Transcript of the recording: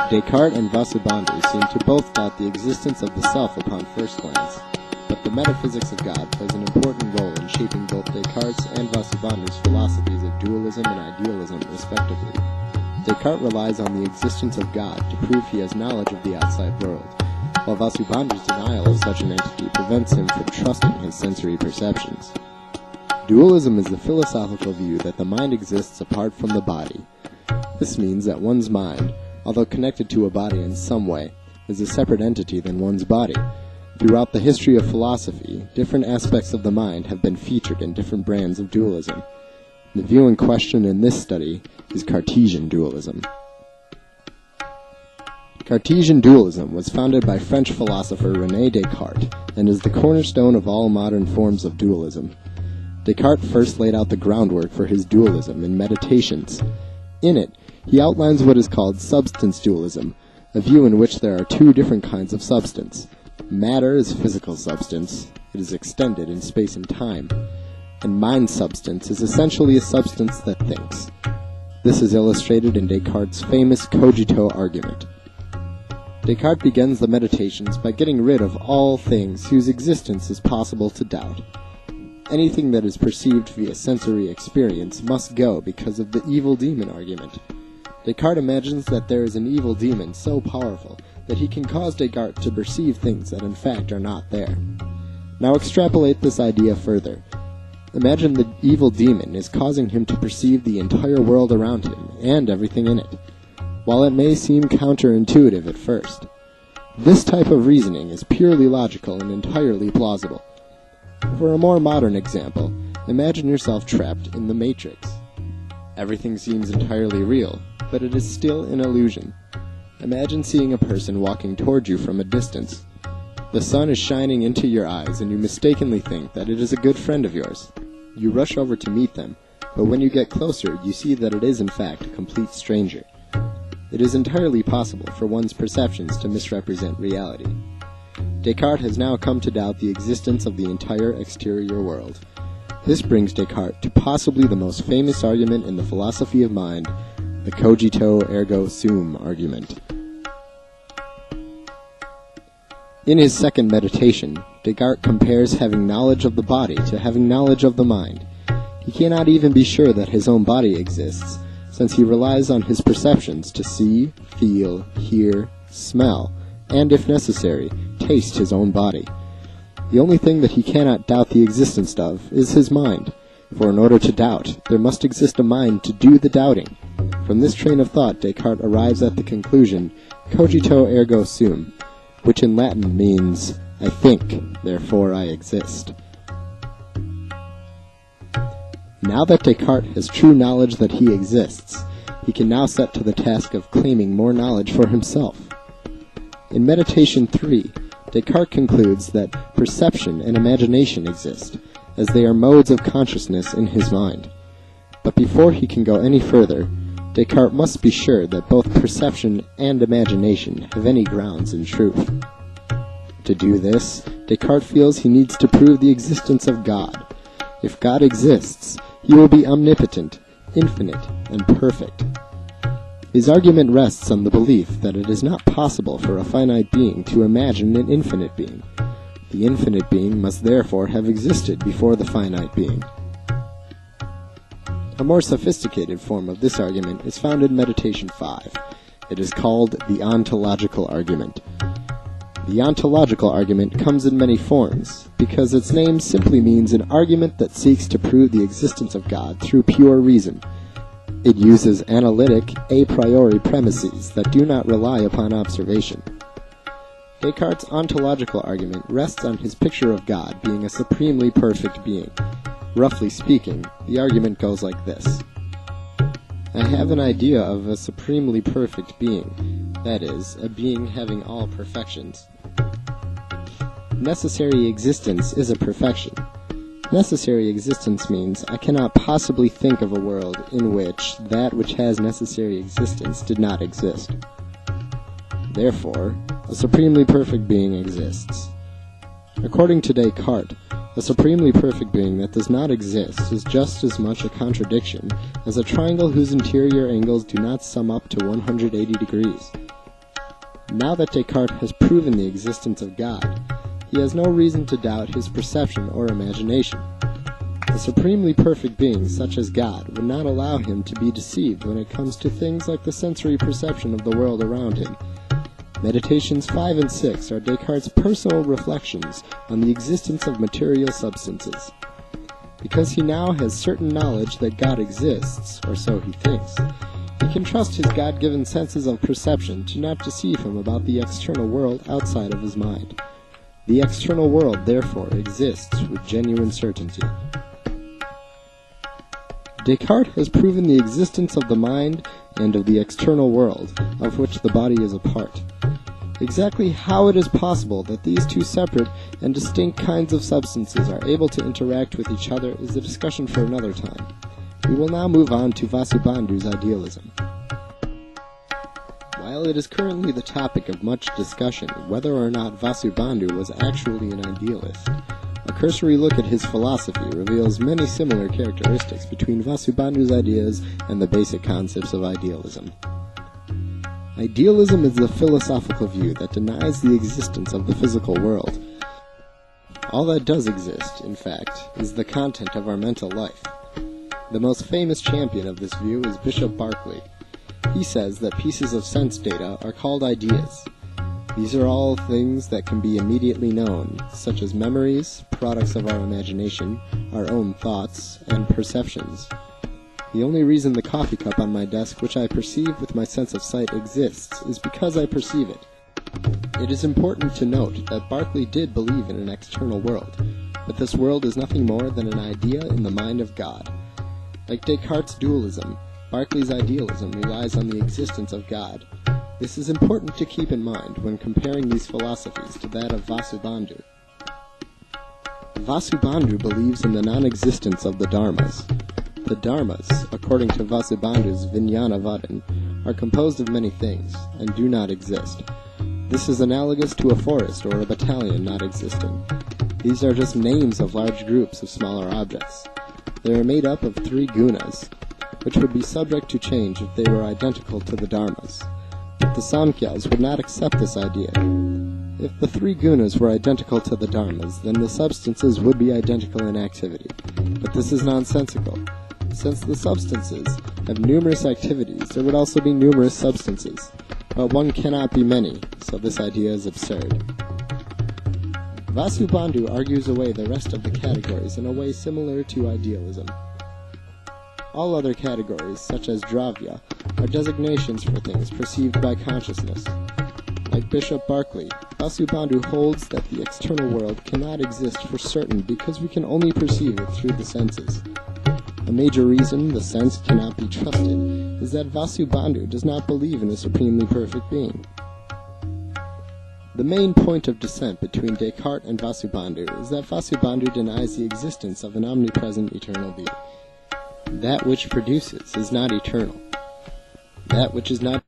DesCartes and Vasubandhu seem to both doubt the existence of the self upon first glance, but the metaphysics of God plays an important role in shaping both DesCartes and Vasubandhu's philosophies of dualism and idealism, respectively. DesCartes relies on the existence of God to prove he has knowledge of the outside world, while Vasubandhu's denial of such an entity prevents him from trusting his sensory perceptions. Dualism is the philosophical view that the mind exists apart from the body. This means that one's mind, although connected to a body in some way, is a separate entity than one's body. Throughout the history of philosophy, different aspects of the mind have been featured in different brands of dualism. The view in question in this study is Cartesian dualism. Cartesian dualism was founded by French philosopher René Descartes and is the cornerstone of all modern forms of dualism. Descartes first laid out the groundwork for his dualism in Meditations. In it, he outlines what is called substance dualism, a view in which there are two different kinds of substance. Matter is physical substance, it is extended in space and time, and mind substance is essentially a substance that thinks. This is illustrated in Descartes' famous cogito argument. Descartes begins the Meditations by getting rid of all things whose existence is possible to doubt. Anything that is perceived via sensory experience must go because of the evil demon argument. Descartes imagines that there is an evil demon so powerful that he can cause Descartes to perceive things that in fact are not there. Now extrapolate this idea further. Imagine the evil demon is causing him to perceive the entire world around him and everything in it. While it may seem counterintuitive at first, this type of reasoning is purely logical and entirely plausible. For a more modern example, imagine yourself trapped in the Matrix. Everything seems entirely real, but it is still an illusion. Imagine seeing a person walking toward you from a distance. The sun is shining into your eyes and you mistakenly think that it is a good friend of yours. You rush over to meet them, but when you get closer, you see that it is in fact a complete stranger. It is entirely possible for one's perceptions to misrepresent reality. Descartes has now come to doubt the existence of the entire exterior world. This brings Descartes to possibly the most famous argument in the philosophy of mind, the cogito ergo sum argument. In his second meditation, Descartes compares having knowledge of the body to having knowledge of the mind. He cannot even be sure that his own body exists, since he relies on his perceptions to see, feel, hear, smell, and, if necessary, taste his own body. The only thing that he cannot doubt the existence of is his mind, for in order to doubt, there must exist a mind to do the doubting. From this train of thought, Descartes arrives at the conclusion, cogito ergo sum, which in Latin means, I think, therefore I exist. Now that Descartes has true knowledge that he exists, he can now set to the task of claiming more knowledge for himself. In Meditation 3, Descartes concludes that perception and imagination exist, as they are modes of consciousness in his mind. But before he can go any further, Descartes must be sure that both perception and imagination have any grounds in truth. To do this, Descartes feels he needs to prove the existence of God. If God exists, he will be omnipotent, infinite, and perfect. His argument rests on the belief that it is not possible for a finite being to imagine an infinite being. The infinite being must therefore have existed before the finite being. A more sophisticated form of this argument is found in Meditation 5. It is called the ontological argument. The ontological argument comes in many forms, because its name simply means an argument that seeks to prove the existence of God through pure reason. It uses analytic, a priori premises that do not rely upon observation. Descartes' ontological argument rests on his picture of God being a supremely perfect being. Roughly speaking, the argument goes like this. I have an idea of a supremely perfect being, that is, a being having all perfections. Necessary existence is a perfection. Necessary existence means I cannot possibly think of a world in which that which has necessary existence did not exist. Therefore, a supremely perfect being exists. According to Descartes, a supremely perfect being that does not exist is just as much a contradiction as a triangle whose interior angles do not sum up to 180 degrees. Now that Descartes has proven the existence of God, he has no reason to doubt his perception or imagination. A supremely perfect being such as God would not allow him to be deceived when it comes to things like the sensory perception of the world around him. Meditations 5 and 6 are Descartes' personal reflections on the existence of material substances. Because he now has certain knowledge that God exists, or so he thinks, he can trust his God-given senses of perception to not deceive him about the external world outside of his mind. The external world, therefore, exists with genuine certainty. Descartes has proven the existence of the mind and of the external world, of which the body is a part. Exactly how it is possible that these two separate and distinct kinds of substances are able to interact with each other is a discussion for another time. We will now move on to Vasubandhu's idealism. While it is currently the topic of much discussion whether or not Vasubandhu was actually an idealist, a cursory look at his philosophy reveals many similar characteristics between Vasubandhu's ideas and the basic concepts of idealism. Idealism is a philosophical view that denies the existence of the physical world. All that does exist, in fact, is the content of our mental life. The most famous champion of this view is Bishop Berkeley. He says that pieces of sense data are called ideas. These are all things that can be immediately known, such as memories, products of our imagination, our own thoughts, and perceptions. The only reason the coffee cup on my desk, which I perceive with my sense of sight, exists is because I perceive it. It is important to note that Berkeley did believe in an external world, but this world is nothing more than an idea in the mind of God. Like Descartes' dualism, Berkeley's idealism relies on the existence of God. This is important to keep in mind when comparing these philosophies to that of Vasubandhu. Vasubandhu believes in the non-existence of the dharmas. The dharmas, according to Vasubandhu's Vijnanavadin, are composed of many things, and do not exist. This is analogous to a forest or a battalion not existing. These are just names of large groups of smaller objects. They are made up of 3 gunas, which would be subject to change if they were identical to the dharmas. But the Samkhyas would not accept this idea. If the 3 gunas were identical to the dharmas, then the substances would be identical in activity. But this is nonsensical. Since the substances have numerous activities, there would also be numerous substances. But one cannot be many, so this idea is absurd. Vasubandhu argues away the rest of the categories in a way similar to idealism. All other categories, such as dravya, are designations for things perceived by consciousness. Like Bishop Berkeley, Vasubandhu holds that the external world cannot exist for certain because we can only perceive it through the senses. A major reason the sense cannot be trusted is that Vasubandhu does not believe in a supremely perfect being. The main point of dissent between Descartes and Vasubandhu is that Vasubandhu denies the existence of an omnipresent eternal being. That which produces is not eternal. That which is not